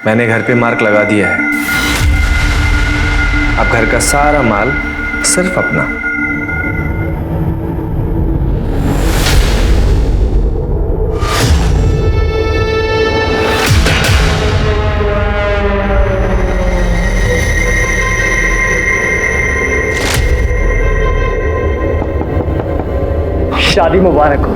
मैंने घर पे मार्क लगा दिया है। अब घर का सारा माल सिर्फ अपना। शादी मुबारक हो।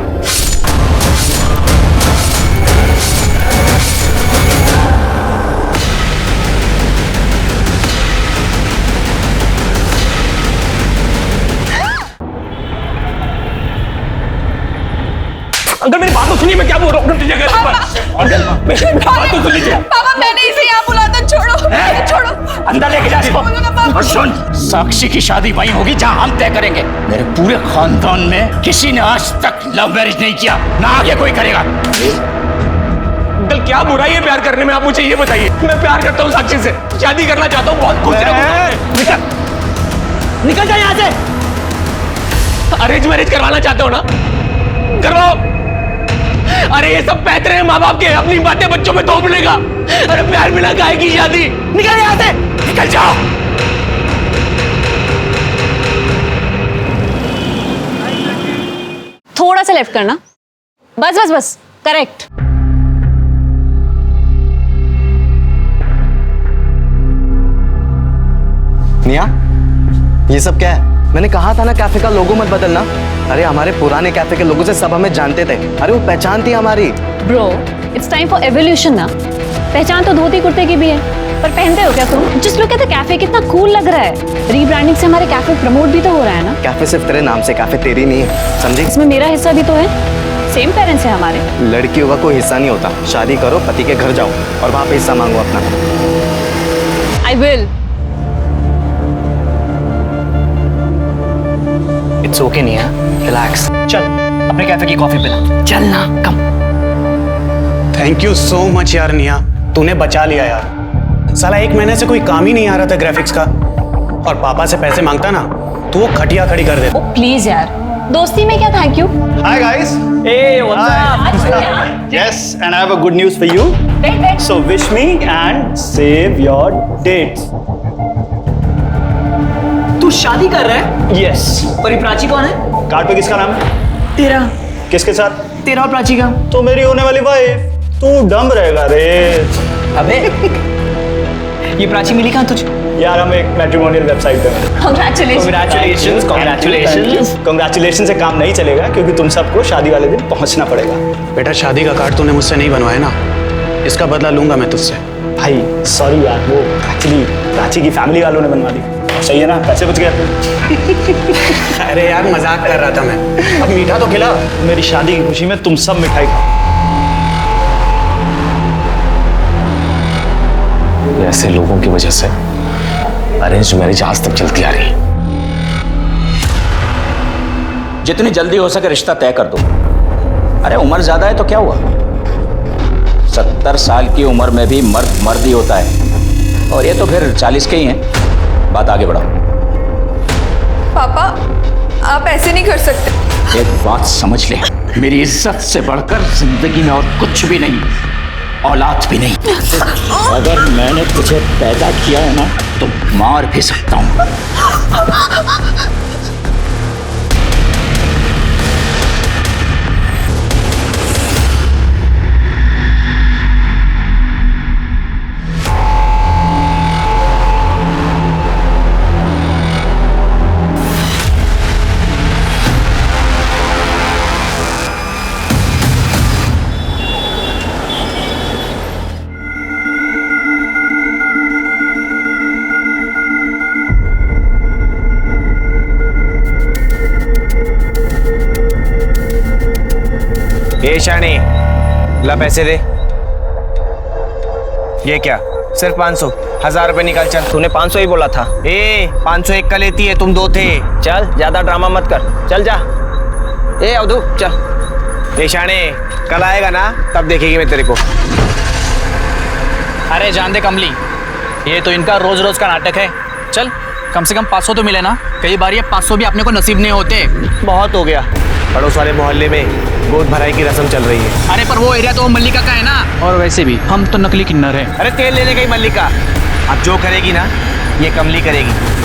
अंकल मेरी बात तो सुनिए, मैं क्या बोल रहा हूँ। पापा मैंने इसे यहाँ बुलाया था, छोड़ो छोड़ो। अंदर लेके जा इसको। और सुन, साक्षी की शादी वहीं होगी जहाँ हम तय करेंगे। मेरे पूरे खानदान में किसी ने आज तक लव मैरिज नहीं किया, ना आगे कोई करेगा। अंकल क्या बुराई है प्यार करने में, आप मुझे ये बताइए। मैं प्यार करता हूँ साक्षी से, शादी करना चाहता हूँ, बहुत खुश रहूंगा। निकल निकल जा यहाँ से। अरेंज मैरिज करवाना चाहते हो ना, करवाओ। अरे ये सब पैतरे हैं माँ बाप के, अपनी बातें बच्चों में थोप लेगा। अरे प्यार बिना गाय की शादी। निकल यहाँ से, निकल जाओ। थोड़ा सा लेफ्ट करना, बस बस बस, करेक्ट। निया, ये सब क्या है? मैंने कहा था ना कैफे का लोगो मत बदलना। अरे हमारे पुराने कैफे के लोगों से सब हमें जानते थे। अरे वो पहचान थी हमारी। Bro, it's time for evolution ना। पहचान तो धोती कुर्ते की भी है, पर पहनते हो क्या तुम? जिस लोग कहते कैफे कितना कूल लग रहा है। रीब्रांडिंग से हमारे कैफे प्रमोट भी तो हो रहा है ना। कैफे सिर्फ तेरे नाम से, कैफे तेरी नहीं है, समझी? इसमें मेरा हिस्सा भी तो है। सेम पेरेंट्स है हमारे। लड़कियों का कोई हिस्सा नहीं होता। शादी करो, पति के घर जाओ और वहां पे हिस्सा मांगो अपना। I will. इट्स ओके नहीं है, रिलैक्स। चल अपने कैफे की कॉफी पिला। चल ना, कम। थैंक यू सो मच यार निया, तूने बचा लिया यार। साला 1 महीने से कोई काम ही नहीं आ रहा था ग्राफिक्स का, और पापा से पैसे मांगता ना तो वो खटिया खड़ी कर देता। ओ प्लीज यार, दोस्ती में क्या thank you. Hi guys. Hey, what's up? Yes, and I have a good news for you. So wish me and save your dates. तू शादी कर रहा है? Yes. और ये प्राची कौन है? कार्ड पे किसका नाम है? तेरा। किसके साथ? तेरा और प्राची का। तो मेरी होने वाली वाइफ। तू डम रहेगा रे। अबे ये प्राची मिली कहाँ तुझे? यार हम एक मैट्रिमोनियल वेबसाइट पे हैं। Congratulations, congratulations. Congratulations से काम नहीं चलेगा क्योंकि तुम सबको शादी वाले दिन पहुंचना पड़ेगा। बेटा शादी का कार्ड तूने मुझसे नहीं बनवाया ना, इसका बदला लूंगा मैं तुझसे। भाई सॉरी यार, वो एक्चुअली प्राची की फैमिली वालों ने बनवा दी। सही है ना, पैसे बच गए अपने। अरे यार मजाक कर रहा था मैं। अब मीठा तो खिला। मेरी शादी की खुशी में तुम सब मिठाई खाओ। ऐसे लोगों की वजह से अरेंज मैरिज आज तक चलती आ रही है। जितनी जल्दी हो सके रिश्ता तय कर दो। अरे उम्र ज्यादा है तो क्या हुआ? 70 साल की उम्र में भी मर्द मर्द ही होता है, और ये तो फिर 40 के ही हैं। बात आगे बढ़ाओ। पापा आप ऐसे नहीं कर सकते। एक बात समझ ले, मेरी इज्जत से बढ़कर जिंदगी में और कुछ भी नहीं, औलाद भी नहीं। अगर मैंने तुझे पैदा किया है ना तो मार भी सकता हूँ। ए शानी, ला पैसे दे। ये क्या, सिर्फ 500? 1000 रुपए निकाल चल। तूने 500 ही बोला था। 500 एक का लेती है, तुम 2 थे। चल ज्यादा ड्रामा मत कर, चल जा। अवधू चल। ए शाने, कल आएगा ना तब देखेगी मैं तेरे को। अरे जान दे कमली, ये तो इनका रोज रोज का नाटक है। चल कम से कम 500 तो मिले ना। कई बार ये 500 भी अपने को नसीब नहीं होते। बहुत हो गया। पड़ोस वाले मोहल्ले में गोद भराई की रस्म चल रही है। अरे पर वो एरिया तो मल्लिका का है ना, और वैसे भी हम तो नकली किन्नर हैं। अरे तेल लेने गई मल्लिका, अब जो करेगी ना ये कमली करेगी।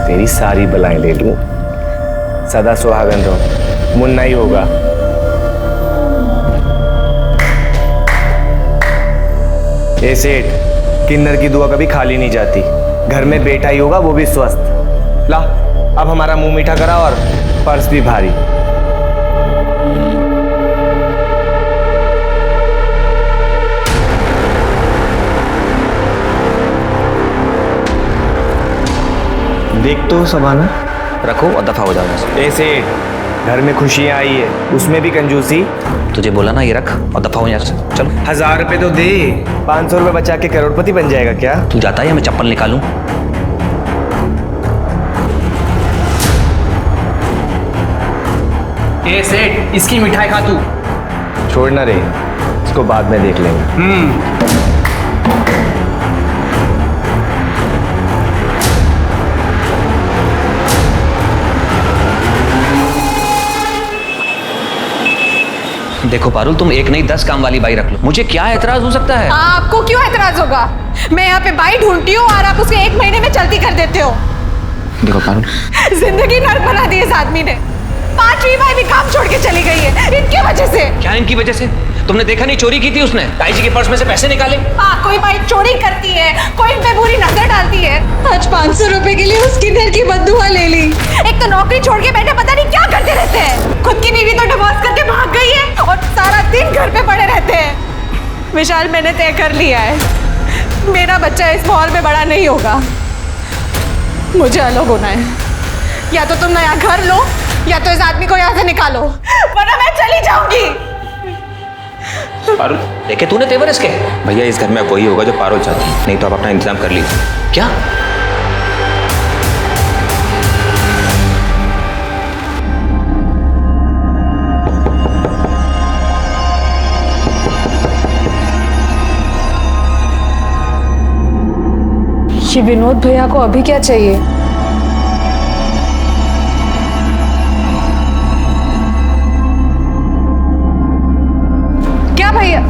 तेरी सारी बलाएं ले लूं, सदा सुहागन रहो, मुन्ना ही होगा। ए सेठ, किन्नर की दुआ कभी खाली नहीं जाती। घर में बेटा ही होगा, वो भी स्वस्थ। ला, अब हमारा मुंह मीठा करा और पर्स भी भारी। देख तो संभालना, रखो और दफा हो जाओ यहाँ से। ऐसे घर में खुशियां आई है, उसमें भी कंजूसी। तुझे बोला ना ये रख और दफा हो यहाँ से। चलो 1000 रुपए तो दे, 500 रुपए बचा के करोड़पति बन जाएगा क्या? तू जाता है या मैं चप्पल निकालूं? ए सेठ, इसकी मिठाई खा तू। छोड़ना रे, इसको बाद में देख लेंगे। देखो पारुल, तुम एक नहीं 10 काम वाली बाई रख लो, मुझे क्या एतराज हो सकता है? आपको क्यों एतराज होगा? मैं यहाँ पे बाई ढूंढती हूँ और आप उसके 1 महीने में चलती कर देते हो। देखो पारुल, जिंदगी नर्क बना दी इस आदमी ने। 5वीं बाई भी काम छोड़ के चली गई है इनकी वजह से। क्या इनकी वजह से? तुमने देखा नहीं चोरी की थी उसने? ताई जी के पर्स में से पैसे निकाले। हाँ, कोई बाई चोरी करती है, कोई इन पे बुरी नजर डालती है। आज 500 रुपए के लिए उसकी घर की बददुआ ले ली। एक तो नौकरी छोड़ के बैठे पता नहीं क्या करते रहते हैं। खुद की बीवी तो डिवोर्स करके भाग गई है और सारा दिन घर पे पड़े रहते हैं। विशाल, मैंने तय कर लिया है, मेरा बच्चा इस माहौल में बड़ा नहीं होगा। मुझे अलग होना है। या तो तुम नया घर लो या तो इस आदमी को यहाँ से निकालो, वरना मैं चली जाऊंगी। पारुल, देखे तूने तेवर इसके? भैया इस घर में वही होगा जो पारुल चाहती है, नहीं तो आप अपना इंतजाम कर लीजिए। क्या? ये विनोद भैया को अभी क्या चाहिए? क्या भैया?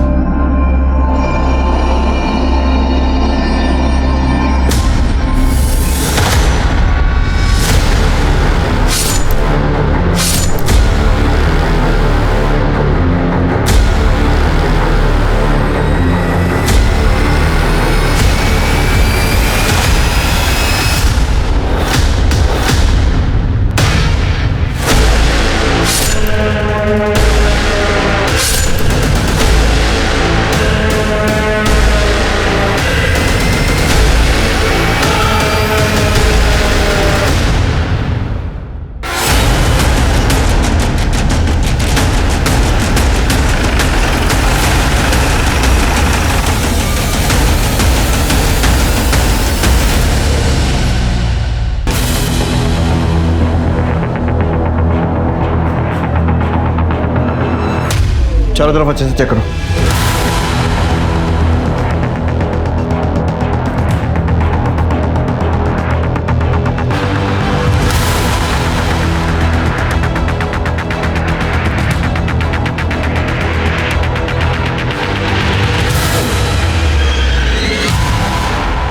चारों तरफ अच्छे से चेक करो।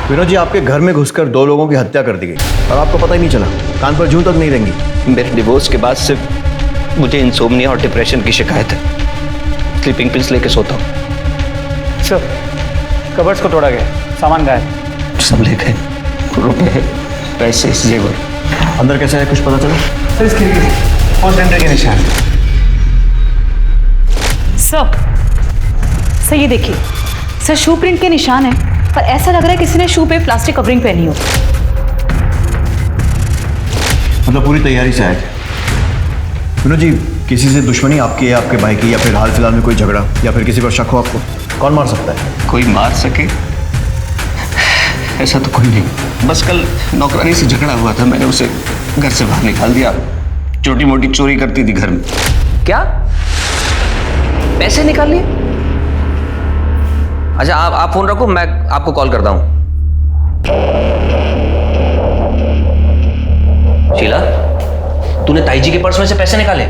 विनोद जी, आपके घर में घुसकर 2 लोगों की हत्या कर दी गई और आपको पता ही नहीं चला। कान पर जूं तक नहीं रहेंगी। मेरे डिवोर्स के बाद सिर्फ मुझे इंसोम्निया और डिप्रेशन की शिकायत है। स्लीपिंग पिल्स लेके सोता हूँ। सर, कबर्ड्स को तोड़ा गया, सामान गायब। सब ले गए, रुपए, पैसे, जेवर। अंदर कैसा है, कुछ पता चला? सर, इस खिड़की से फोन सेंटर के निशान। सर ये देखिए, सर शू प्रिंट के निशान है, पर ऐसा लग रहा है किसी ने शू पे प्लास्टिक कवरिंग पहनी हो। मतलब पूरी तैयारी से आए थे। विनोद जी, किसी से दुश्मनी आपकी या आपके भाई की, या फिर हाल फिलहाल में कोई झगड़ा, या फिर किसी पर शक हो आपको? कौन मार सकता है? कोई मार सके ऐसा तो कोई नहीं। बस कल नौकरानी से झगड़ा हुआ था, मैंने उसे घर से बाहर निकाल दिया। छोटी मोटी चोरी करती थी घर में। क्या पैसे निकाल लिए? अच्छा आप फोन रखो, मैं आपको कॉल करता हूं। शीला, तूने ताई जी के पर्स में से पैसे निकाले?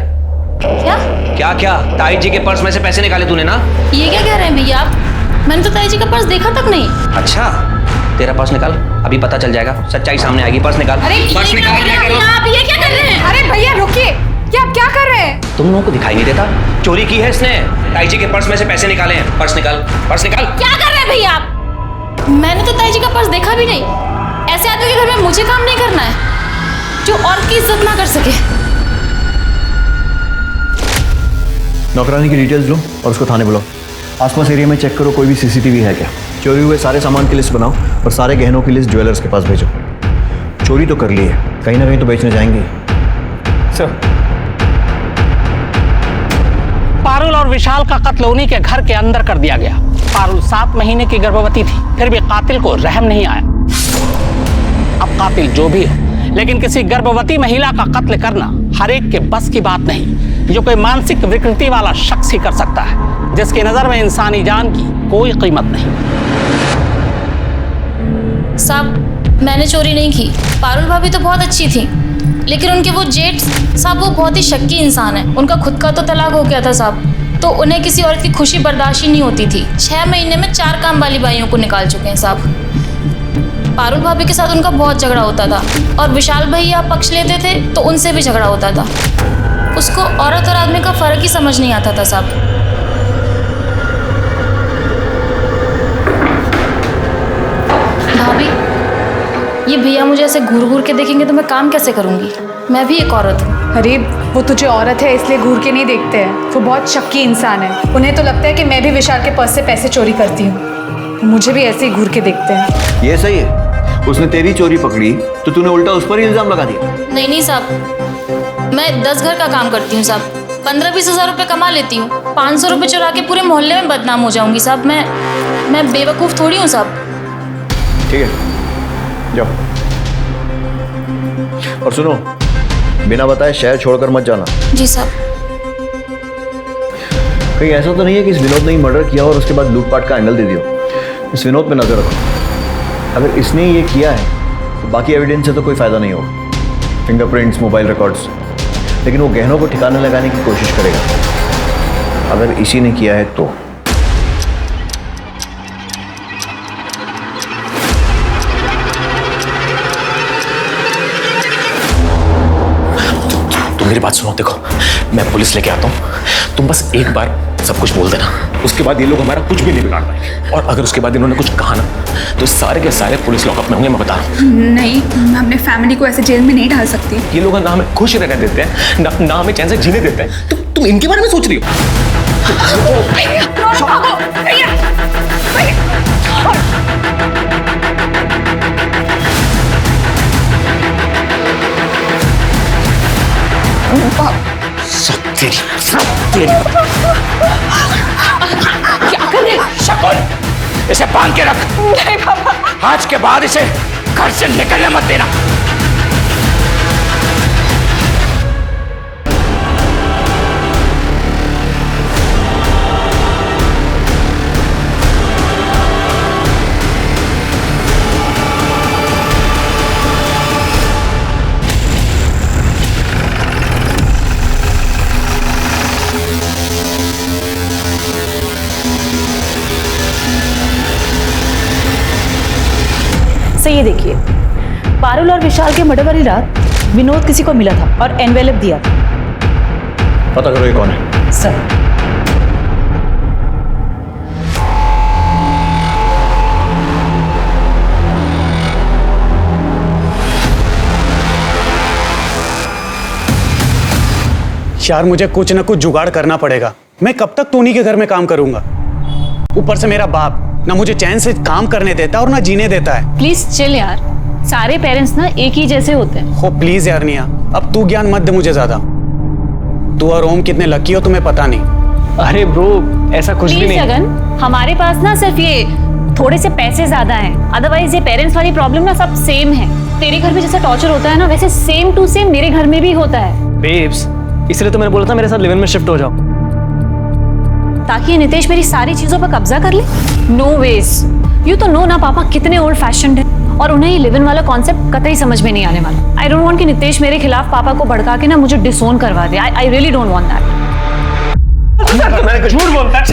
क्या क्या ताई जी के पर्स में से पैसे निकाले तूने ना? ये क्या कह रहे हैं भैया आप? मैंने तो ताई जी का पर्स देखा तक नहीं। अच्छा, तेरा पर्स निकाल, अभी पता चल जाएगा, सच्चाई सामने आएगी। पर्स निकाल। अरे पर्स निकाल। आप ये क्या कर रहे हैं? अरे भैया रुकिए, ये आप क्या कर रहे हैं? तुम लोगों को दिखाई नहीं देता? चोरी की है इसने। ताई जी के पर्स में से पैसे निकाले हैं। पर्स निकाल, पर्स निकाल। क्या कर रहे हैं भैया आप? मैंने तो ताई जी का पर्स देखा भी नहीं। ऐसे आदमी के घर में मुझे काम नहीं करना है जो और की इज्जत ना कर सके। नौकरानी की डिटेल्स लो और उसको थाने बुलाओ। आसपास एरिया में चेक करो कोई भी सीसीटीवी है क्या। चोरी हुए सारे सामान की लिस्ट बनाओ और सारे गहनों की लिस्ट ज्वेलर्स के पास भेजो। चोरी तो कर ली है, कहीं ना कहीं तो बेचने जाएंगे। सर, पारुल और विशाल का कत्ल उन्हीं के घर के अंदर कर दिया गया। पारुल 7 महीने की गर्भवती थी, फिर भी कातिल को रहम नहीं आया। अब कातिल जो भी हो, लेकिन किसी गर्भवती महिला का कत्ल करना हर एक के बस की बात नहीं। जो कोई मानसिक विकृति वाला शख्स ही कर सकता है, जिसकी नजर में इंसानी जान की कोई कीमत नहीं। साहब, मैंने चोरी नहीं की। पारुल भाभी तो बहुत अच्छी थी, लेकिन उनके वो जेठ साहब वो बहुत ही शक्की इंसान है। उनका खुद का तो तलाक हो गया था साहब, तो उन्हें किसी औरत की खुशी बर्दाश्त ही नहीं होती थी। 6 महीने में 4 काम वाली बाइयों को निकाल चुके हैं साहब। पारुल भाभी के साथ उनका बहुत झगड़ा होता था, और विशाल भैया पक्ष लेते थे तो उनसे भी झगड़ा होता था। उसको औरत और आदमी का फर्क ही समझ नहीं आता था साहब। भाभी, ये भैया मुझे ऐसे घूर घूर के देखेंगे तो मैं काम कैसे करूंगी? मैं भी एक औरत हूँ। अरे वो तुझे औरत है इसलिए घूर के नहीं देखते हैं, वो बहुत शक्की इंसान है। उन्हें तो लगता है कि मैं भी विशाल के पर्स से पैसे चोरी करती हूँ, मुझे भी ऐसे ही घूर के देखते हैं। ये सही है, उसने तेरी चोरी पकड़ी तो तूने उल्टा उस पर ही इल्जाम लगा दिया। नहीं साहब, मैं 10 घर का काम करती हूँ साहब। 15-20 हज़ार रुपये कमा लेती हूँ। 500 रुपये चुरा के पूरे मोहल्ले में बदनाम हो जाऊंगी साहब। मैं बेवकूफ़ थोड़ी हूँ साहब। ठीक है, जाओ। और सुनो, बिना बताए शहर छोड़कर मत जाना। जी साहब। कहीं ऐसा तो नहीं है कि इस विनोद ने ही मर्डर किया और उसके बाद लूटपाट का एंगल दे दियो? इस विनोद पे नजर रखो। अगर इसने ये किया है तो बाकी एविडेंस से तो कोई फायदा नहीं होगा, फिंगरप्रिंट्स, मोबाइल रिकॉर्ड्स, लेकिन वो गहनों को ठिकाने लगाने की कोशिश करेगा। अगर इसी ने किया है तो मेरी बात सुनो, देखो मैं पुलिस लेके आता हूँ, तुम बस एक बार सब कुछ बोल देना, उसके बाद ये लोग हमारा कुछ भी नहीं बिगाड़ पाएंगे। और अगर उसके बाद इन्होंने कुछ कहा ना तो सारे के सारे पुलिस लॉकअप में होंगे, मैं बता रहा हूँ। नहीं, मैं अपने फैमिली को ऐसे जेल में नहीं डाल सकती। ये लोग ना हमें खुश रहने देते हैं, ना हमें चैन से जीने देते हैं। तुम इनके बारे में सोच रही हो? क्या कर रहे? शकुन, इसे बांध के रख। नहीं पापा। आज के बाद इसे घर से निकलने मत देना। ये देखिए, पारुल और विशाल के मर्डर वाली रात विनोद किसी को मिला था और एनवेलप दिया था। पता करो ये कौन है। सर, यार मुझे कुछ ना कुछ जुगाड़ करना पड़ेगा। मैं कब तक टोनी के घर में काम करूंगा? ऊपर से मेरा बाप ना मुझे चैन से काम करने देता और ना जीने देता है। प्लीज चिल यार, सारे पेरेंट्स ना एक ही जैसे होते हैं। हो प्लीज यार निया, अब तू ज्ञान मत दे मुझे ज्यादा। तू और ओम कितने लकी हो तुम्हें पता नहीं। अरे ब्रो ऐसा कुछ भी नहीं। जगन, हमारे पास ना सिर्फ ये थोड़े से पैसे ज्यादा हैं, अदरवाइज ये पेरेंट्स वाली प्रॉब्लम ना सब सेम है। तेरे घर में जैसा टॉर्चर होता है ना, वैसे सेम टू सेम मेरे घर में भी होता है। बेब्स, इसलिए तो मैंने बोला था मेरे साथ लिव इन में शिफ्ट हो जाओ, ताकि ये नितेश मेरी सारी चीजों पर कब्जा कर ले। नो वेज, यू तो नो ना पापा कितने ओल्ड फैशन्ड है, और उन्हें ये लिव इन वाला कॉन्सेप्ट कतई समझ में नहीं आने वाला। आई डोंट वांट कि नितेश मेरे खिलाफ पापा को भड़का के ना मुझे डिसोन करवा दे। I really don't want that. मैंने कुछ झूठ बोलता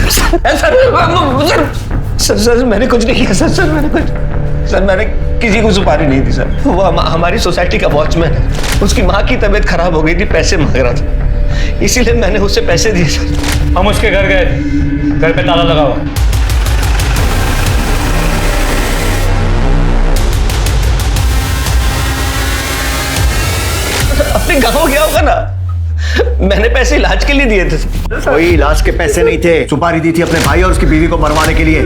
सर, मैंने कुछ नहीं किया सर, मैंने किसी को सुपारी नहीं दी सर। वो हमारी सोसाइटी का वॉचमैन है, उसकी माँ की तबीयत खराब हो गई थी, पैसे मांग रहा था, इसीलिए मैंने उससे पैसे दिए सर। हम उसके घर गए, घर पे ताला लगा हुआ। अपने गाँव गया होगा ना, मैंने पैसे इलाज के लिए दिए थे। कोई इलाज के पैसे नहीं थे, सुपारी दी थी अपने भाई और उसकी बीवी को मरवाने के लिए।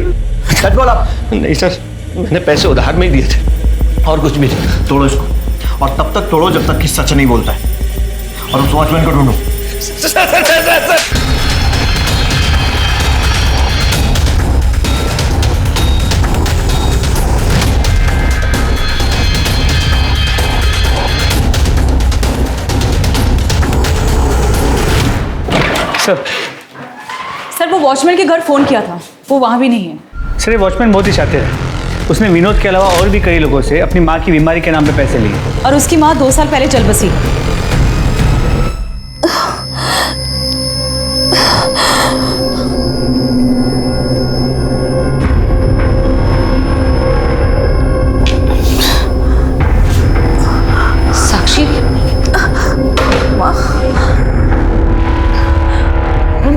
सच बोला? नहीं सर, मैंने पैसे उधार में ही दिए थे, और कुछ भी नहीं। तोड़ो इसको, और तब तक तोड़ो जब तक कि सच नहीं बोलता है, और उस वॉचमैन को ढूंढो। सर वो वॉचमैन के घर फोन किया था, वो वहां भी नहीं है। सर ये वॉचमैन बहुत ही शातिर है, उसने विनोद के अलावा और भी कई लोगों से अपनी माँ की बीमारी के नाम पे पैसे लिए, और उसकी माँ 2 साल पहले चल बसी। साक्षी,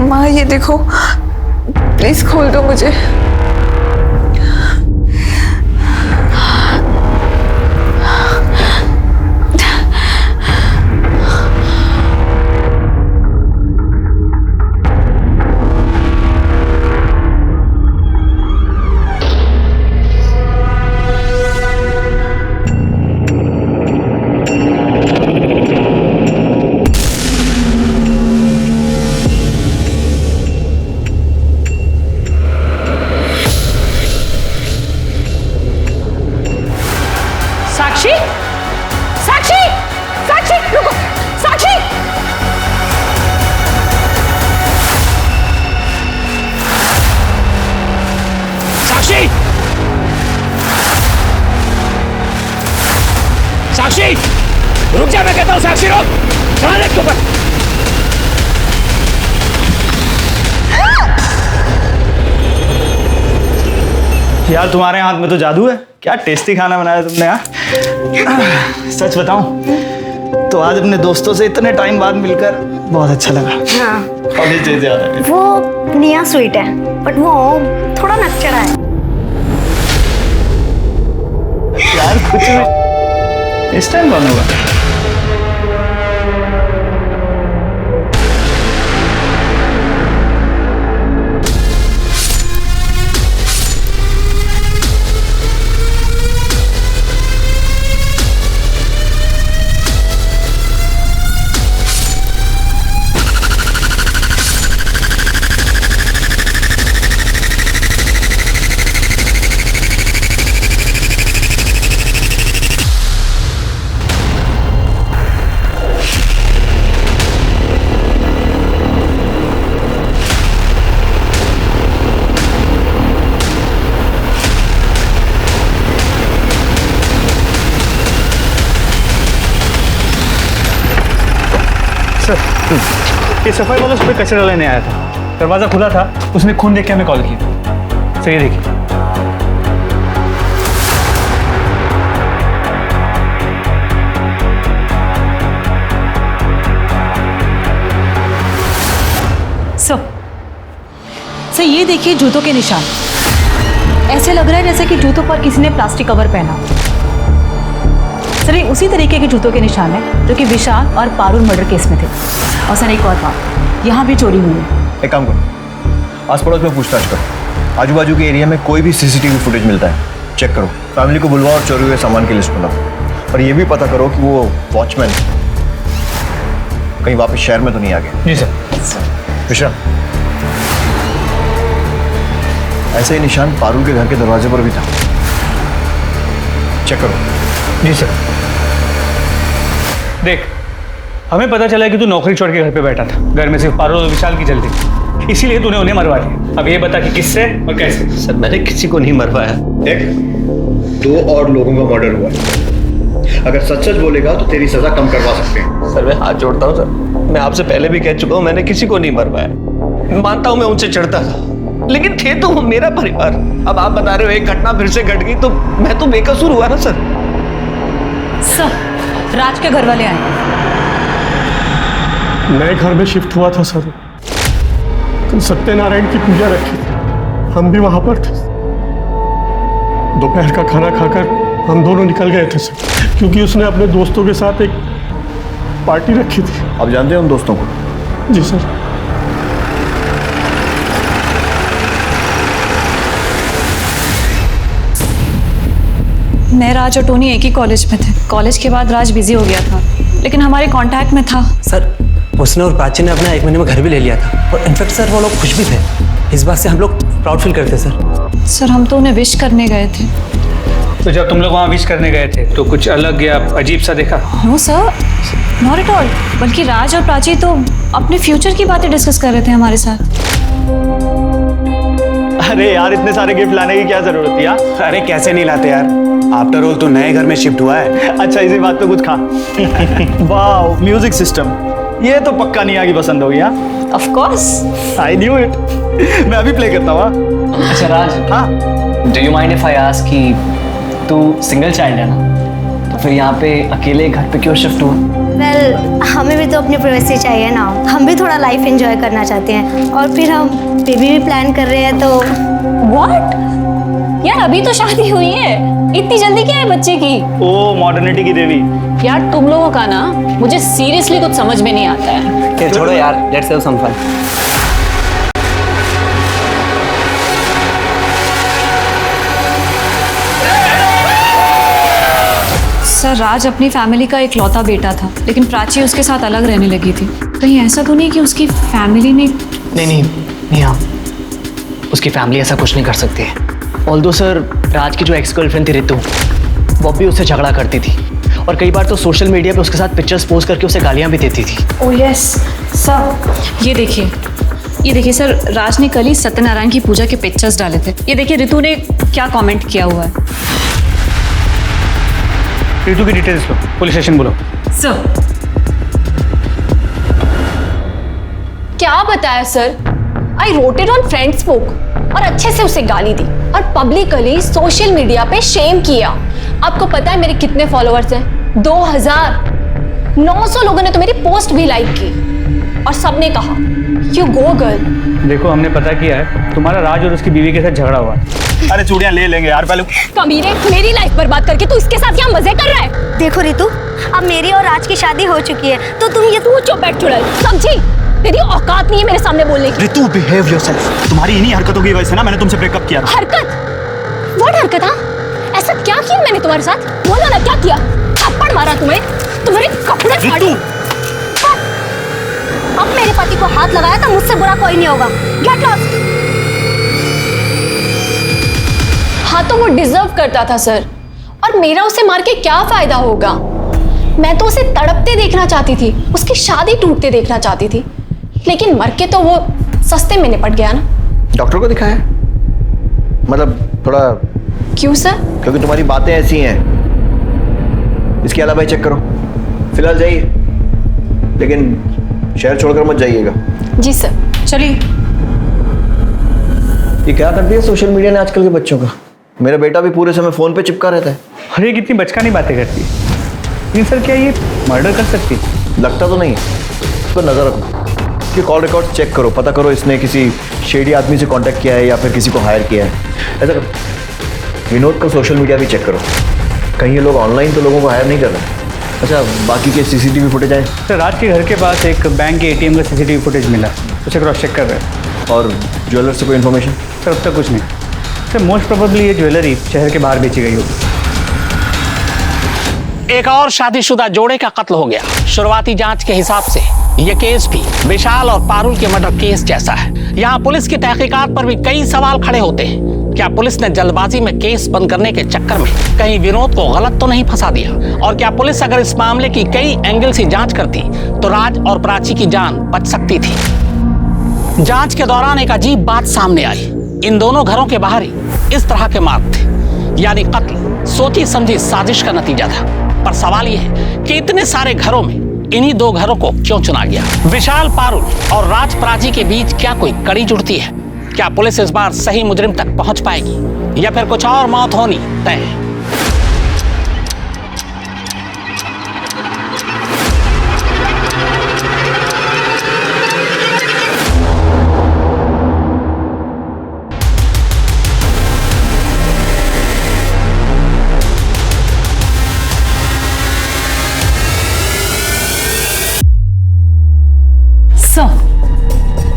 माँ ये देखो, प्लीज खोल दो मुझे। साक्षी, रुक जा, मैं कहता हूँ साक्षी रुक, चला ले ऊपर। यार तुम्हारे हाथ में तो जादू है, क्या टेस्टी खाना बनाया तुमने यार। सच बताऊं तो आज अपने दोस्तों से इतने टाइम बाद मिलकर बहुत अच्छा लगा। हाँ। कॉलेज जैसे याद है। वो निया स्वीट है, बट वो थोड़ा नकचड़ा है। यार कुछ नहीं, इस टाइम कौन होगा? ये सफाई वाला सुबह कचरा लेने आया था, दरवाजा खुला था, उसने खून देख के हमें कॉल किया। सही देखिए। सर ये देखिए जूतों के निशान, ऐसे लग रहा है जैसे कि जूतों पर किसी ने प्लास्टिक कवर पहना। सर ये उसी तरीके के जूतों के निशान है जो कि विशाल और पारुल मर्डर केस में थे। और सर एक और बात, यहाँ भी चोरी हुई है। एक काम करो, आस पड़ोस में पूछताछ करो, आजू बाजू के एरिया में कोई भी सीसीटीवी फुटेज मिलता है चेक करो, फैमिली को बुलवाओ और चोरी हुए सामान की लिस्ट बनाओ, और ये भी पता करो कि वो वॉचमैन कहीं वापस शहर में तो नहीं आ गए? जी सर। विश्राम, ऐसे ही निशान पारुल के घर के दरवाजे पर भी था, चेक करो। जी सर। देख, हमें पता चला कि तू नौकरी छोड़ के घर पे बैठा था, घर में सिर्फ पारुल और विशाल की चलती, इसीलिए तूने उन्हें मरवा दिया। अब ये बता कि किससे और कैसे? सर मैंने किसी को नहीं मरवाया। देख, 2 और लोगों का मर्डर हुआ है। अगर सच सच बोलेगा तो तेरी सजा कम करवा सकते हैं। सर मैं हाथ जोड़ता हूँ सर, मैं आपसे पहले भी कह चुका हूँ, मैंने किसी को नहीं मरवाया। मानता हूँ मैं उनसे चढ़ता था, लेकिन थे तो वो मेरा परिवार। अब आप बता रहे हो एक घटना फिर से घट गई, तो मैं तो बेकसूर हुआ ना सर। सर, राज के घर वाले आए। नए घर में शिफ्ट हुआ था सर, कल सत्यनारायण की पूजा रखी थी, हम भी वहां पर थे। दोपहर का खाना खाकर हम दोनों निकल गए थे सर, क्योंकि उसने अपने दोस्तों के साथ एक पार्टी रखी थी। आप जानते हैं उन दोस्तों को? जी सर। मैं, राज और टोनी एक ही कॉलेज में थे। कॉलेज के बाद राज बिजी हो गया था, लेकिन हमारे कांटेक्ट में था। सर, उसने और प्राची ने अपना 1 महीने में घर भी ले लिया था, और इनफैक्ट सर वो लोग खुश भी थे। इस बात से हम लोग प्राउड फील करते सर। सर, हम तो उन्हें विश करने गए थे। तो जब तुम लोग वहाँ विश करने गए थे तो कुछ अलग या अजीब सा देखा? No sir, not at all. बल्कि राज और प्राची तो अपने फ्यूचर की बातें डिस्कस कर रहे थे हमारे साथ। अरे यार, इतने सारे गिफ्ट लाने की क्या जरूरत थी यार? अरे कैसे नहीं लाते यार, आफ्टर ऑल तो नए घर में शिफ्ट हुआ है। अच्छा, इसी बात पे कुछ खा। वाह, म्यूजिक सिस्टम, ये तो पक्का निया की पसंद होगी। हाँ, of course, I knew it. मैं अभी प्ले करता हूँ। अच्छा राज, हाँ, do you mind if I ask कि तू सिंगल चाइल्ड है ना, तो फिर यहाँ पे अकेले घर पे क्यों शिफ्ट हुआ? वेल, हमें भी तो अपनी प्राइवेसी चाहिए ना, हम भी थोड़ा लाइफ एंजॉय करना चाहते हैं, और फिर हम बेबी भी प्लान कर रहे हैं। तो व्हाट यार, अभी तो शादी हुई है, इतनी जल्दी क्या है बच्चे की? ओ मॉडर्निटी की देवी। यार तुम लोगों का ना मुझे सीरियसली कुछ समझ में नहीं आता है। फिर छोड़ो यार, let's have some fun. Sir, Raj अपनी फैमिली का इकलौता बेटा था, लेकिन प्राची उसके साथ अलग रहने लगी थी। कहीं ऐसा तो नहीं कि उसकी फैमिली ने? नहीं हाँ, उसकी फैमिली ऐसा कुछ नहीं कर सकती है। ऑल्दो सर, राज की जो एक्स गर्लफ्रेंड थी रितु, वो भी उससे झगड़ा करती थी, और कई बार तो सोशल मीडिया पे उसके साथ पिक्चर्स पोस्ट करके उसे गालियां भी देती थी। ओह यस सर, ये देखिए सर, राज ने कल ही सत्यनारायण की पूजा के पिक्चर्स डाले थे। ये देखिए रितु ने क्या कमेंट किया हुआ है। रितु की डिटेल्स लो, पुलिस स्टेशन बोलो। सर, क्या बताया sir? I wrote it on Friendsbook और अच्छे से उसे गाली दी और पब्लिकली सोशल मीडिया पे शेम किया। आपको पता है मेरे कितने फॉलोअर्स हैं? 2000। 900 लोगों ने तो मेरी पोस्ट भी लाइक की, और सबने कहा यू गो गर्ल। देखो, हमने पता किया है तुम्हारा राज और उसकी बीवी के साथ झगड़ा हुआ। अरे चूड़ियां ले लेंगे यार पहले। कमीने, मेरी लाइफ बर्बाद करके तू इसके साथ यहाँ मजे कर रहा है? देखो रितु, अब मेरी और राज की शादी हो चुकी है, तो तू चुप बैठ चुड़ैल, समझी? तेरी औकात नहीं है मेरे सामने बोलने की। Ritu, behave yourself. तुम्हारी इन्हीं हरकतों की वजह से ना मैंने तुमसे ब्रेकअप किया। हरकत? व्हाट हरकत? हाँ, ऐसा क्या किया मैंने तुम्हारे साथ? बोलो ना, क्या किया? थप्पड़ मारा तुम्हें? तुम्हारे कपड़े फाड़े? अब मेरे पति को हाथ लगाया तो मुझसे बुरा कोई नहीं होगा। Get lost. हाँ तो वो डिजर्व करता था सर, और मेरा उसे मार के क्या फायदा होगा? मैं तो उसे तड़पते देखना चाहती थी, उसकी शादी टूटते देखना चाहती थी, लेकिन मर के तो वो सस्ते में निपट गया ना। डॉक्टर को दिखाया? मतलब थोड़ा। क्यों सर? क्योंकि तुम्हारी बातें ऐसी हैं। इसके अलावा चेक करो। फिलहाल जाइए, लेकिन शहर छोड़कर मत जाइएगा। जी सर। चलिए। ये क्या कर दिया सोशल मीडिया ने आजकल के बच्चों का? मेरा बेटा भी पूरे समय फोन पे चिपका रहता है। अरे कितनी बचकानी बातें करती है। लेकिन सर, क्या ये मर्डर कर सकती? लगता तो नहीं है। इस पर नजर रखो कि कॉल रिकॉर्ड चेक करो, पता करो इसने किसी शेडी आदमी से कांटेक्ट किया है या फिर किसी को हायर किया है। ऐसा करो, विनोद का सोशल मीडिया भी चेक करो, कहीं ये लोग ऑनलाइन तो लोगों को हायर नहीं कर रहे। अच्छा, बाकी के सीसीटीवी फुटेज आए? सर, राज के घर के पास एक बैंक के एटीएम का सीसीटीवी फुटेज मिला, उसे क्रॉस चेक कर रहे हैं। और ज्वेलर से कोई इन्फॉर्मेशन? सर, अब तक कुछ नहीं। सर, मोस्ट प्रोबेबली ये ज्वेलरी शहर के बाहर बेची गई होगी। एक और शादीशुदा जोड़े का कत्ल हो गया। शुरुआती जांच के हिसाब से यह केस भी विशाल और पारुल के मर्डर केस जैसा है। यहाँ पुलिस की तहकीकात पर भी कई सवाल खड़े होते हैं। क्या पुलिस ने जल्दबाजी में केस बंद करने के चक्कर में कहीं विनोद को गलत तो नहीं फंसा दिया? और क्या पुलिस अगर इस मामले की कई एंगल से जांच करती तो राज और प्राची की जान बच सकती थी? जांच के दौरान एक अजीब बात सामने आई। इन दोनों घरों के बाहर ही इस तरह के मार्ग थे, यानी कत्ल सोची समझी साजिश का नतीजा था। पर सवाल यह है कि इतने सारे घरों में इन्हीं दो घरों को क्यों चुना गया? विशाल पारुल और राज प्राची के बीच क्या कोई कड़ी जुड़ती है? क्या पुलिस इस बार सही मुजरिम तक पहुंच पाएगी या फिर कुछ और मौत होनी तय है?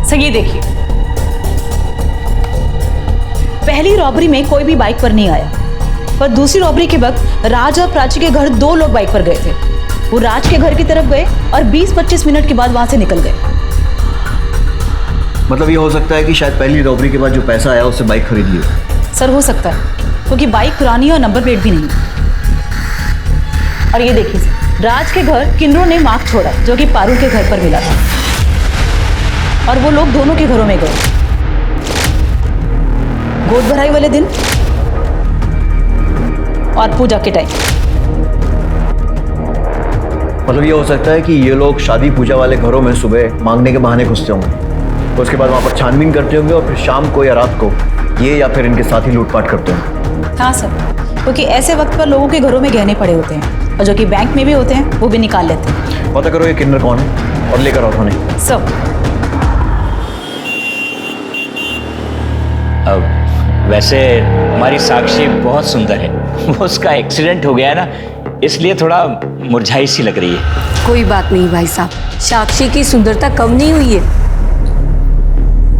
सर ये देखिए, पहली रॉबरी में कोई भी बाइक पर नहीं आया, पर दूसरी रॉबरी के वक्त राज और प्राची के घर 2 लोग बाइक पर गए थे। वो राज के घर की तरफ गए और 20-25 मिनट के बाद वहां से निकल गए। मतलब ये हो सकता है कि शायद पहली रॉबरी के बाद जो पैसा आया उससे बाइक खरीद ली हो। सर हो सकता है, क्योंकि बाइक पुरानी है और नंबर प्लेट भी नहीं। और ये देखिए सर, राज के घर किन्नरों ने मार्क छोड़ा जो कि पारुल के घर पर मिला था, और वो लोग दोनों के घरों में गए गोद भराई वाले दिन और पूजा के टाइम। मतलब ये हो सकता है कि ये लोग शादी पूजा वाले घरों में सुबह मांगने के बहाने घुसते होंगे, उसके बाद वहां पर छानबीन करते होंगे और फिर शाम को या रात को ये या फिर इनके साथी लूटपाट करते होंगे। हाँ सर, क्योंकि ऐसे वक्त पर लोगों के घरों में गहने पड़े होते हैं और जो कि बैंक में भी होते हैं वो भी निकाल लेते हैं। पता करो ये किन्नर कौन है और लेकर आओ थाने। सब वैसे हमारी साक्षी बहुत सुंदर है, वो उसका एक्सीडेंट हो गया है ना, इसलिए थोड़ा मुरझाई सी लग रही है। कोई बात नहीं भाई साहब, साक्षी की सुंदरता कम नहीं हुई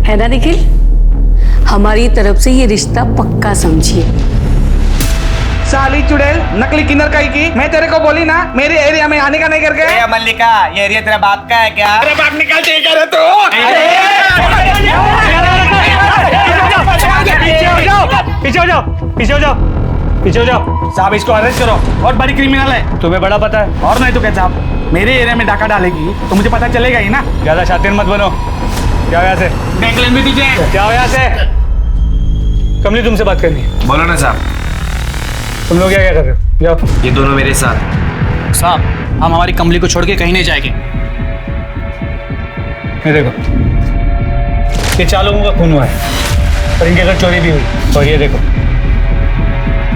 है ना निखिल? हमारी तरफ से ये रिश्ता पक्का समझिए। साली चुड़ैल, नकली किन्नर काई की, मैं तेरे को बोली ना मेरे एरिया में आने का नहीं करके। मल्लिका, ये एरिया तेरा बाप का है क्या? अरे बाप निकल ठीक है तू। पीछे हो जाओ, पीछे हो जाओ, पीछे हो जाओ। साहब इसको अरेस्ट करो, बहुत बड़ी क्रिमिनल है। तुम्हें बड़ा पता है? और नहीं तो क्या साहब, मेरे एरिया में डाका डालेगी तो मुझे पता चलेगा ही ना। ज्यादा शातिर मत बनो। क्या हो यहाँ से? नेकलेस भी दीजिए। क्या हो यहाँ से? कमली तुमसे बात करनी है। बोलो ना साहब। तुम लोग क्या कर रहे हो? जाओ। ये दोनों मेरे साथ। साहब हम हमारी कमली को छोड़ के कहीं नहीं जाएंगे। ये देखो, ये 4 लोगों का खून हुआ है और इनके घर चोरी भी हुई। और ये देखो,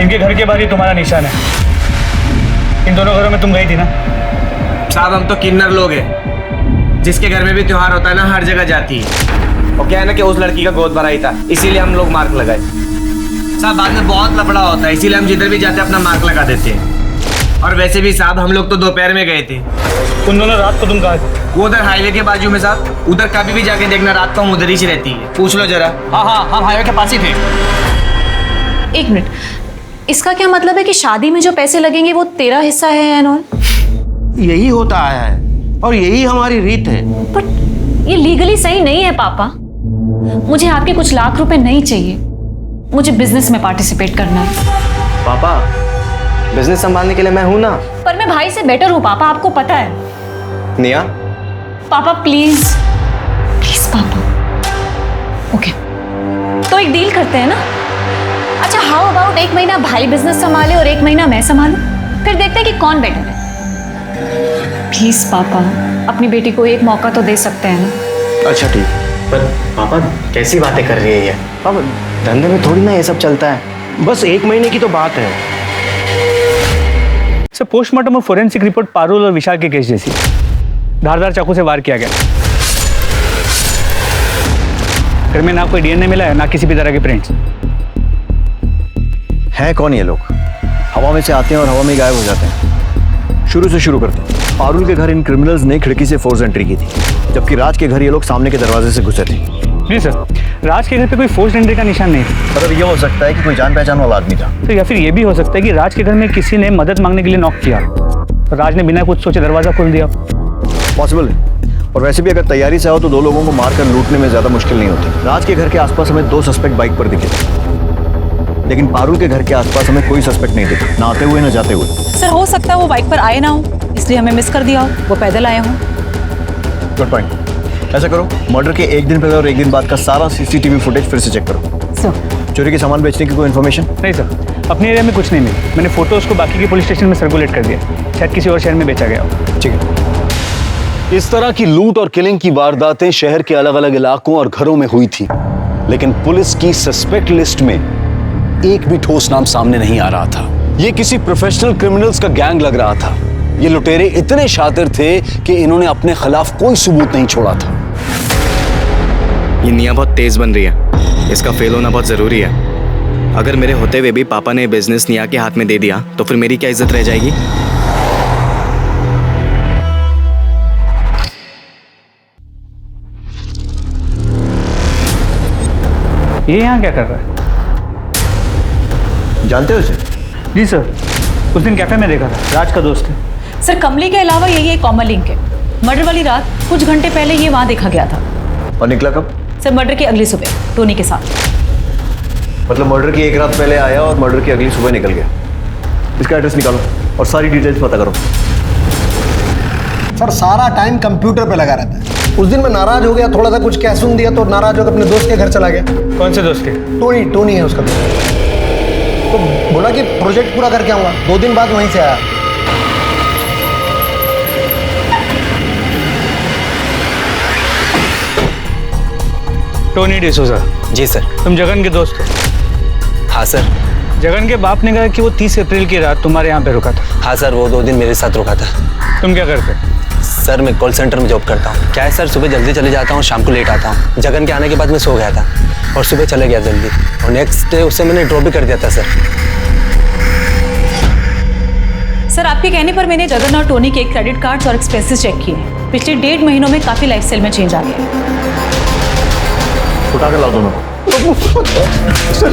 इनके घर के बाहर ही तुम्हारा निशान है। इन दोनों घरों में तुम गई थी ना? साहब हम तो किन्नर लोग हैं, जिसके घर में भी त्योहार होता है ना हर जगह जाती है। और क्या है ना कि उस लड़की का गोद भराई था, इसीलिए हम लोग मार्क लगाए। साहब बाद में बहुत लफड़ा होता है, इसीलिए हम जिधर भी जाते हैं अपना मार्क लगा देते हैं। और वैसे भी साहब हम लोग तो दोपहर में गए थे। उन दोनों रात को तुम कहाँ थे? वो उधर हाईवे के बाजू में साहब, उधर कभी भी जाके देखना, रात को हम उधर ही रहती है, पूछ लो जरा। हाँ हाँ हम हाईवे के पास ही थे। 1 मिनट, इसका क्या मतलब है कि शादी में जो पैसे लगेंगे वो तेरा हिस्सा है एंड ऑल? यही होता आया है और यही हमारी रीत है। बट ये लीगली सही नहीं है पापा। मुझे आपके कुछ लाख रुपए नहीं चाहिए, मुझे बिजनेस में पार्टिसिपेट करना है। पापा बिजनेस संभालने के लिए मैं हूं ना। पर मैं भाई से बेटर हूँ पापा, आपको पता है। निया पापा प्लीज प्लीज पापा। ओके तो एक डील करते हैं ना? अच्छा हाउ अबाउट 1 महीना भाई बिजनेस संभाले और 1 महीना मैं संभालूं, फिर देखते हैं कि कौन बेटर है। प्लीज पापा, अपनी बेटी को एक मौका तो दे सकते हैं ना? अच्छा ठीक, पर पापा कैसी बातें कर रही है ये? पापा धंधे में थोड़ी ना ये सब चलता है, बस 1 महीने की तो बात है। सर पोस्टमार्टम और फोरेंसिक रिपोर्ट पारुल और विशाल के केस जैसी, धारदार चाकू से वार किया गया। घर में ना कोई डीएनए मिला है, ना किसी भी तरह के प्रिंट्स। हैं कौन ये लोग? हवा में से आते हैं और हवा में गायब हो जाते हैं। शुरू से शुरू करते हैं। पारुल के घर इन क्रिमिनल्स ने खिड़की से फोर्स एंट्री की थी, जबकि राज के घर ये लोग सामने के दरवाजे से घुसे थे। जी सर, राज के घर पे कोई फोर्स एंट्री का निशान नहीं था। मतलब ये हो सकता है कि कोई जान पहचान वाला आदमी था। तो या फिर ये भी हो सकता है कि राज के घर में किसी ने मदद मांगने के लिए नॉक किया, राज ने बिना कुछ सोचे दरवाजा खोल दिया। पॉसिबल है। और वैसे भी अगर तैयारी से आओ तो दो लोगों को मारकर लूटने में ज्यादा मुश्किल नहीं होती। राज के घर के आसपास हमें 2 सस्पेक्ट बाइक पर दिखे, लेकिन पारुल के घर के आसपास हमें कोई सस्पेक्ट नहीं दिखा, ना आते हुए ना जाते हुए। सर हो सकता है वो बाइक पर आए ना हो, इसलिए हमें मिस कर दिया हो, वो पैदल आए हों। Good point. ऐसा करो, मर्डर के 1 दिन पहले और 1 दिन बाद का सारा सीसीटीवी फुटेज फिर से चेक करो। सर चोरी के सामान बेचने की कोई इन्फॉर्मेशन? नहीं सर, अपने एरिया में कुछ नहीं मिली। मैंने फोटोज को बाकी के पुलिस स्टेशन में सर्कुलेट कर दिया, शायद किसी और शहर में बेचा गया हो। ठीक है। इस तरह की लूट और किलिंग की वारदातें शहर के अलग अलग इलाकों और घरों में हुई थी, लेकिन पुलिस की सस्पेक्ट लिस्ट में एक भी ठोस नाम सामने नहीं आ रहा था। ये किसी प्रोफेशनल क्रिमिनल्स का गैंग लग रहा था। ये लुटेरे इतने शातिर थे कि इन्होंने अपने खिलाफ कोई सबूत नहीं छोड़ा था। ये निया बहुत तेज बन रही है, इसका फेल होना बहुत जरूरी है। अगर मेरे होते हुए भी पापा ने बिजनेस निया के हाथ में दे दिया तो फिर मेरी क्या इज्जत रह जाएगी? ये यहाँ क्या कर रहा है? जानते हो इसे? जी सर, उस दिन कैफे में देखा था, राज का दोस्त है। सर कमली के अलावा यही एक कॉमन लिंक है। मर्डर वाली रात कुछ घंटे पहले ये वहाँ देखा गया था। और निकला कब? सर मर्डर की अगली सुबह टोनी के साथ। मतलब मर्डर की 1 रात पहले आया और मर्डर की अगली सुबह निकल गया। इसका एड्रेस निकालो और सारी डिटेल्स पता करो। सर सारा टाइम कंप्यूटर पे लगा रहता है। उस दिन मैं नाराज हो गया, थोड़ा सा कुछ कह सुन दिया तो नाराज होकर अपने दोस्त के घर चला गया। कौन से दोस्त के? टोनी है उसका दोस्त। तो बोला कि प्रोजेक्ट पूरा करके आऊंगा, 2 दिन बाद वहीं से आया। टोनी डिसोजा। जी सर। तुम जगन के दोस्त हो? हाँ सर। जगन के बाप ने कहा कि वो 30 अप्रैल की रात तुम्हारे यहाँ पे रुका था। हाँ सर, वो 2 दिन मेरे साथ रुका था। तुम क्या करते? सर मैं कॉल सेंटर में जॉब करता हूँ। क्या है सर, सुबह जल्दी चले जाता हूँ, शाम को लेट आता हूँ। जगन के आने के बाद मैं सो गया था और सुबह चले गया जल्दी, और नेक्स्ट डे उसे मैंने ड्रॉप भी कर दिया था सर। सर आपके कहने पर मैंने जगन और टोनी के क्रेडिट कार्ड्स और एक्सपेंसेस चेक किए। पिछले 1.5 महीनों में काफी लाइफस्टाइल में चेंज आ गया। उठा कर लाओ दोनों। सर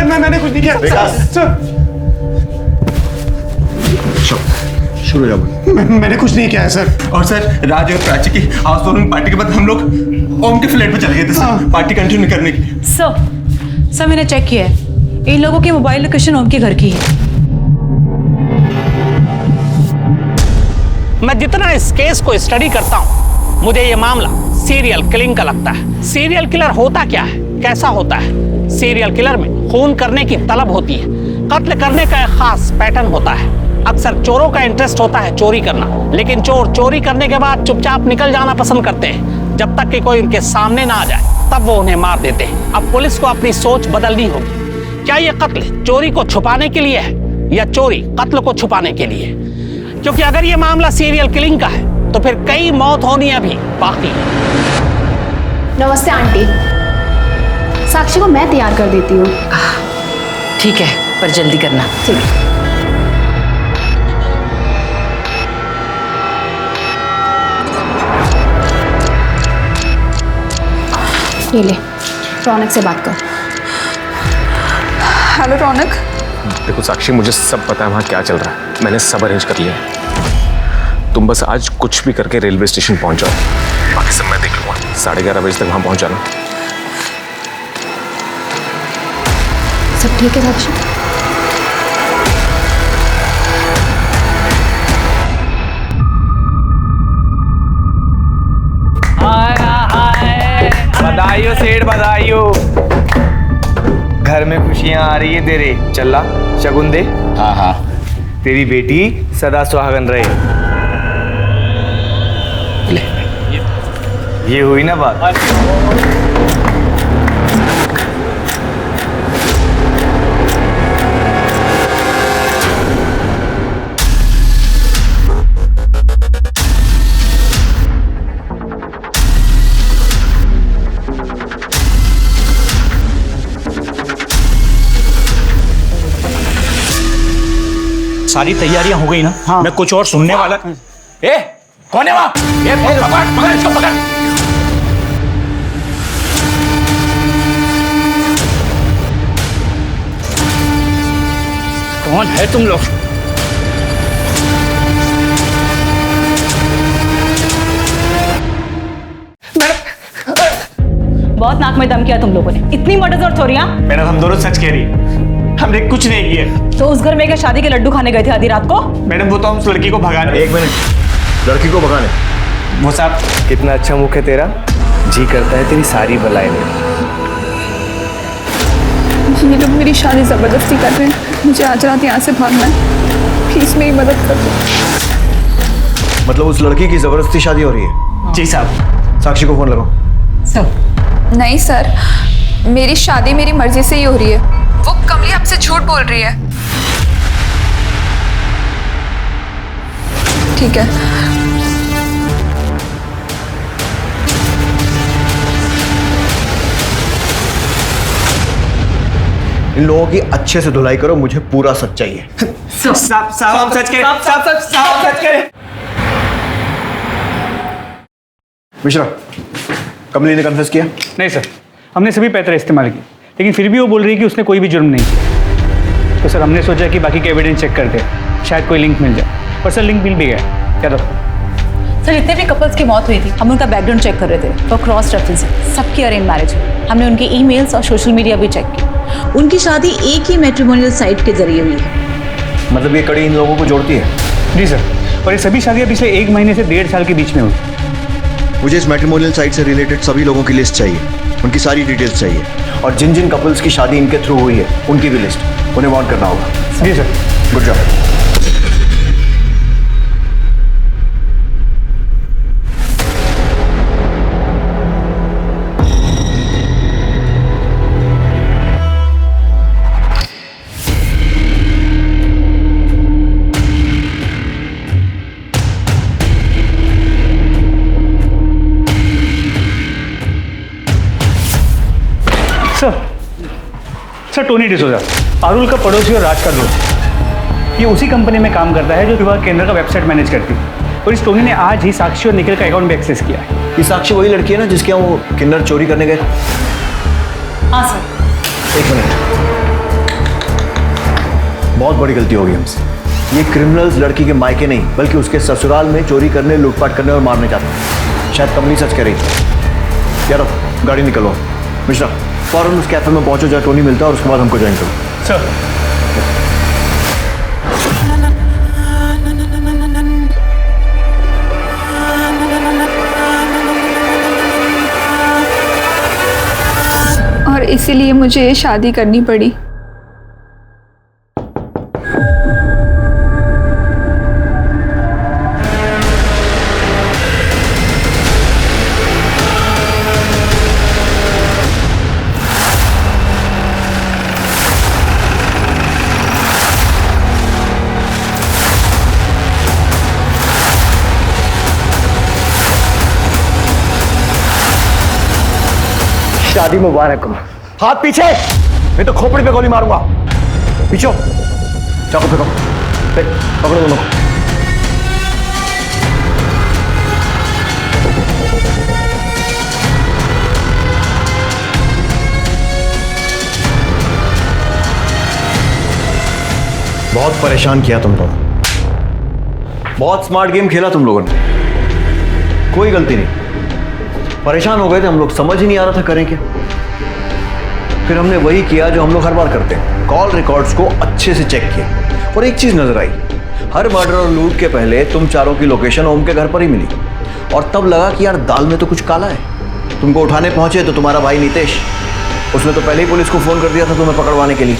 मैंने कुछ नहीं किया। शुरू हो जाओ। मैंने कुछ नहीं किया है सर। और सर राज और प्राची की हाउस वार्मिंग पार्टी के बाद हम लोग ओम के फ्लैट पे चले गए थे सर, पार्टी कंटिन्यू करने की। सर मैंने चेक किया है, इन लोगों की मोबाइल लोकेशन ओम के घर की है। मैं जितना इस केस को स्टडी करता हूँ, मुझे ये मामला सीरियल किलिंग का लगता है। सीरियल किलर होता क्या है, कैसा होता है? सीरियल किलर में खून करने की तलब होती है, कत्ल करने का एक खास पैटर्न होता है। अक्सर चोरों का इंटरेस्ट होता है चोरी करना, लेकिन चोर चोरी करने के बाद चुपचाप निकल जाना पसंद करते हैं। जब तक कि कोई उनके सामने ना आ जाए तब वो उन्हें मार देते हैं। अब पुलिस को अपनी सोच बदलनी होगी। क्या ये कत्ल चोरी को छुपाने के लिए है या चोरी कत्ल को छुपाने के लिए? क्योंकि अगर ये मामला सीरियल किलिंग का है तो फिर कई मौत होनी अभी बाकी है। नमस्ते आंटी, साक्षी को मैं तैयार कर देती हूँ। ठीक है, पर जल्दी करना। ठीक है। ये ले, रौनक से बात कर। हेलो रौनक। देखो साक्षी, मुझे सब पता है वहाँ क्या चल रहा है। मैंने सब अरेंज कर लिया है। तुम बस आज कुछ भी करके रेलवे स्टेशन पहुँच जाओ, बाकी सब मैं देख लूँगा। 11:30 बजे तक वहाँ पहुँच जाना। सब ठीक है साक्षी? बधाई हो सेठ, बधाई हो। घर में खुशियां आ रही है तेरे। चला शगुन दे। हाँ हाँ। तेरी बेटी सदा सुहागन रहे। ले। ये हुई ना बात। सारी तैयारियां हो गई ना? हाँ। मैं कुछ और सुनने वाला। ए, कौन है वहां? पकड़ इसको, पकड़। कौन है तुम लोग? बहुत नाक में दम किया तुम लोगों ने। इतनी मर्डर्स और चोरियां? मैडम हम दोनों सच कह रही है, हमने कुछ नहीं किया। तो उस घर में क्या शादी के लड्डू खाने गए थे आधी रात को? मैडम वो तो हम उस लड़की को भगाने। एक मिनट, लड़की को भगाने? वो साहब कितना अच्छा मुख है तेरा, जी करता है तेरी सारी बलाएं ले। ये लोग मेरी शादी जबरदस्ती कर रहे हैं, मुझे आज रात यहाँ से भागना है, प्लीज मेरी मदद कर दो। मतलब उस लड़की की जबरदस्ती शादी हो रही है? जी साहब। साक्षी को फोन लगाओ। सब नहीं सर, मेरी शादी मेरी मर्जी से ही हो रही है। वो कमली हमसे झूठ बोल रही है। ठीक है। इन लोगों की अच्छे से धुलाई करो, मुझे पूरा सच चाहिए। साहब हम सच करें। साहब सच करें। मिश्रा, कमली ने कन्फेस किया? नहीं सर, हमने सभी पैतरे इस्तेमाल किए, लेकिन फिर भी वो बोल रही है कि उसने कोई भी जुर्म नहीं किया। तो सर हमने सोचा कि बाकी के एविडेंस चेक करते हैं, शायद कोई लिंक मिल जाए। और सर लिंक मिल भी गया। क्या दो सर, जितने भी कपल्स की मौत हुई थी हम उनका बैकग्राउंड चेक कर रहे थे फॉर क्रॉस रेफरेंस। सबकी अरेंज मैरिज है। हमने उनके ईमेल्स और सोशल मीडिया भी चेक की। उनकी शादी एक ही मैट्रिमोनियल साइट के जरिए हुई है। मतलब ये कड़ी इन लोगों को जोड़ती है? जी सर, और ये सभी शादियां पिछले 1 महीने से 1.5 साल के बीच में हुई। मुझे इस मैट्रिमोनियल साइट से रिलेटेड सभी लोगों की लिस्ट चाहिए, उनकी सारी डिटेल्स चाहिए, और जिन जिन कपल्स की शादी इनके थ्रू हुई है उनकी भी लिस्ट उन्हें वार्न करना होगा। जी sir. Good job. Sir Tony D'Souza, Parul का पड़ोसी और राज का दोस्त। ये उसी कंपनी में काम करता है जो विवाह केंद्र का वेबसाइट मैनेज करती है। और इस टोनी ने आज ही साक्षी और निखिल का अकाउंट भी एक्सेस किया है। ये साक्षी वही लड़की है ना जिसके यहाँ वो किन्नर चोरी करने गए? हाँ सर। 1 मिनट, बहुत बड़ी गलती होगी हमसे। ये क्रिमिनल्स लड़की के मायके नहीं बल्कि उसके ससुराल में चोरी करने, लूटपाट करने और मारने जाते हैं। शायद कमली सच कह रही थी। यार गाड़ी निकलो। मिश्रा, फौरन उस कैफे में पहुंचो जहाँ टोनी मिलता है और उसके बाद हमको ज्वाइन करो। सर। और इसीलिए मुझे ये शादी करनी पड़ी। शादी मुबारक हो। हाथ पीछे, मैं तो खोपड़ी पे गोली मारूंगा। पीछे चाकू फेंको, पकड़ो दोनों को। बहुत परेशान किया तुम लोगों ने, बहुत स्मार्ट गेम खेला तुम लोगों ने। कोई गलती नहीं, परेशान हो गए थे हम लोग, समझ ही नहीं आ रहा था करें क्या। फिर हमने वही किया जो हम लोग हर बार करते हैं, कॉल रिकॉर्ड्स को अच्छे से चेक किया। और एक चीज नजर आई, हर मर्डर और लूट के पहले तुम चारों की लोकेशन ओम के घर पर ही मिली। और तब लगा कि यार दाल में तो कुछ काला है। तुमको उठाने पहुंचे तो तुम्हारा भाई नितेश, उसने तो पहले ही पुलिस को फोन कर दिया था तुम्हें पकड़वाने के लिए।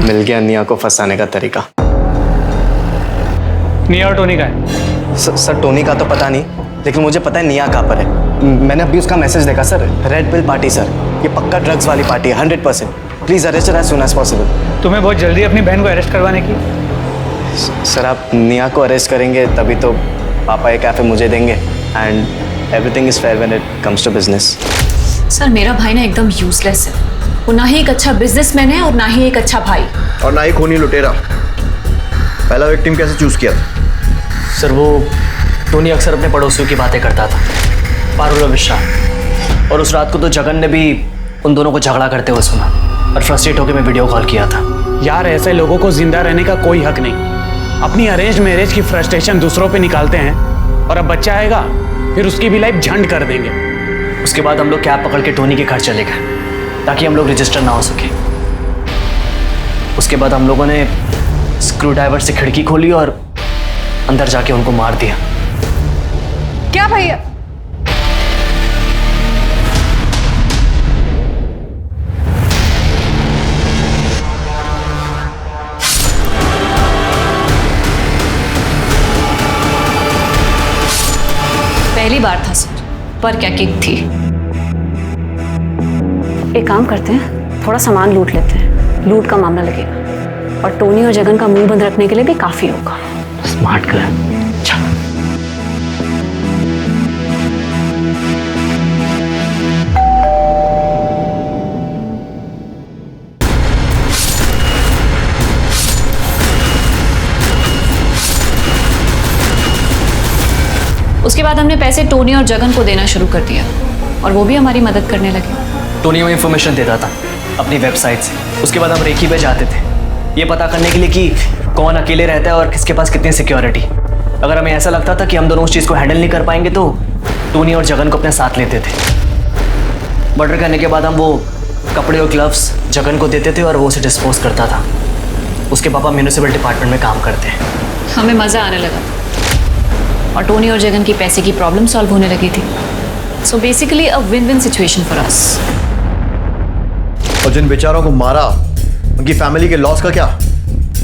मिल गया निया को फंसाने का तरीका। निया और टोनी का है? सर टोनी का तो पता नहीं, लेकिन मुझे पता है निया कहाँ पर है। मैंने अभी उसका मैसेज देखा सर। रेड पिल पार्टी सर, ये पक्का ड्रग्स वाली पार्टी है 100%। Please arrest as soon as possible. तुम्हें बहुत जल्दी अपनी बहन को अरेस्ट करवाने की? सर आप निया को अरेस्ट करेंगे तभी तो पापा ये कैफे मुझे देंगे, and everything is fair when it comes to business. Sir मेरा भाई ना एकदम यूजलेस है, वो ना ही एक अच्छा बिजनेसमैन है और ना ही एक अच्छा भाई। और ना ही खूनी लुटेरा। पहला विक्टिम कैसे चूज किया था? सर वो टोनी अक्सर अपने पड़ोसियों की बातें करता था, पारुल और विशाल। और उस रात को तो जगन ने भी उन दोनों को झगड़ा करते हुए सुना और फ्रस्ट्रेट होकर मैं वीडियो कॉल किया था। यार ऐसे लोगों को जिंदा रहने का कोई हक नहीं। अपनी अरेंज मैरिज की फ्रस्ट्रेशन दूसरों पे निकालते हैं और अब बच्चा आएगा फिर उसकी भी लाइफ झंड कर देंगे। उसके बाद हम लोग कैब पकड़ के टोनी के घर चले गए ताकि हम लोग रजिस्टर ना हो सके। उसके बाद हम लोगों ने स्क्रू ड्राइवर से खिड़की खोली और अंदर जाके उनको मार दिया। क्या भैया? पहली बार था सर, पर क्या किक थी। एक काम करते हैं, थोड़ा सामान लूट लेते हैं, लूट का मामला लगेगा और टोनी और जगन का मुंह बंद रखने के लिए भी काफी होगा। Smart girl. उसके बाद हमने पैसे टोनी और जगन को देना शुरू कर दिया और वो भी हमारी मदद करने लगे। टोनी हमें इंफॉर्मेशन देता था अपनी वेबसाइट से। उसके बाद हम रेकी पे जाते थे ये पता करने के लिए कि कौन अकेले रहता है और किसके पास कितनी सिक्योरिटी। अगर हमें ऐसा लगता था कि हम दोनों उस चीज़ को हैंडल नहीं कर पाएंगे तो टोनी और जगन को अपने साथ लेते थे। मर्डर करने के बाद हम वो कपड़े और ग्लव्स जगन को देते थे और वो उसे डिस्पोज करता था। उसके पापा म्यूनिसिपल डिपार्टमेंट में काम करते हैं। हमें मज़ा आने लगा और टोनी और जगन की पैसे की प्रॉब्लम सॉल्व होने लगी थी। So basically a win win situation for us. और जिन बेचारों को मारा उनकी फैमिली के लॉस का क्या,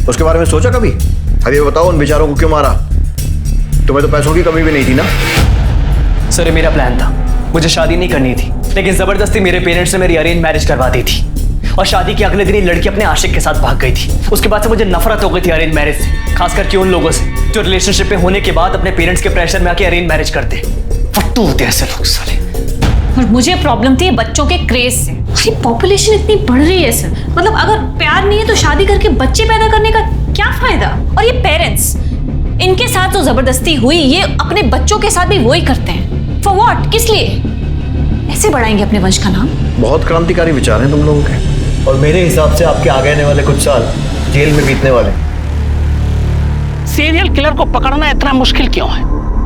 उसके बारे में सोचा कभी? अब ये बताओ उन बेचारों को क्यों मारा? तुम्हें तो पैसों की कमी भी नहीं थी ना? सर ये मेरा प्लान था, मुझे शादी नहीं करनी थी लेकिन जबरदस्ती मेरे पेरेंट्स ने मेरी अरेंज मैरिज करवा दी थी और शादी के अगले दिन ही लड़की अपने आशिक के साथ भाग गई थी। उसके बाद से मुझे नफरत हो गई थी अरेंज मैरिज से, खास करके उन लोगों से जो रिलेशनशिप में होने के बाद अपने पेरेंट्स के प्रेशर में आके अरेंज मैरिज करते। फट्टू होते ऐसे लोग साले। और मुझे प्रॉब्लम थी बच्चों के क्रेज से। अरे पॉपुलेशन इतनी बढ़ रही है सर, मतलब अगर प्यार नहीं है तो शादी करके बच्चे पैदा करने का क्या फायदा? और ये पेरेंट्स, इनके साथ जो जबरदस्ती हुई ये अपने बच्चों के साथ भी वही करते हैं। For what? किस लिए? ऐसे बढ़ाएंगे अपने वंश का नाम? बहुत क्रांतिकारी विचार हैं तुम लोगों के और मेरे हिसाब से आपके आगे आने वाले कुछ साल जेल में बीतने वाले। सीरियल किलर को पकड़ना इतना मुश्किल क्यों है?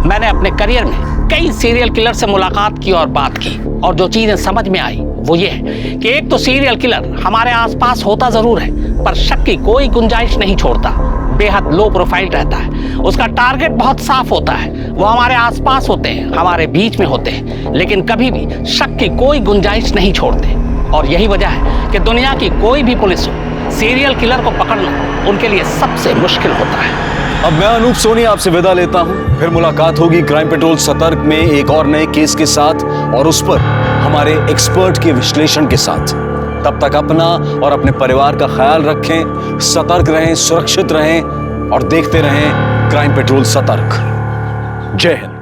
मैंने अपने करियर में कई सीरियल किलर से मुलाकात की और बात की और जो चीजें समझ में आई वो ये है कि एक तो सीरियल किलर हमारे आसपास होता जरूर है पर शक की कोई गुंजाइश नहीं छोड़ता, बेहद लो प्रोफाइल रहता है, उसका टारगेट बहुत साफ होता है, वो हमारे आसपास होते हैं, हमारे बीच में होते हैं लेकिन कभी भी शक की कोई गुंजाइश नहीं छोड़ते। और यही वजह है कि दुनिया की कोई भी पुलिस हो, सीरियल किलर को पकड़ना उनके लिए सबसे मुश्किल होता है। अब मैं अनूप सोनी आपसे विदा लेता हूं, फिर मुलाकात होगी क्राइम पेट्रोल सतर्क में एक और नए केस के साथ और उस पर हमारे एक्सपर्ट के विश्लेषण के साथ। तब तक अपना और अपने परिवार का ख्याल रखें, सतर्क रहें, सुरक्षित रहें और देखते रहें क्राइम पेट्रोल सतर्क। जय हिंद।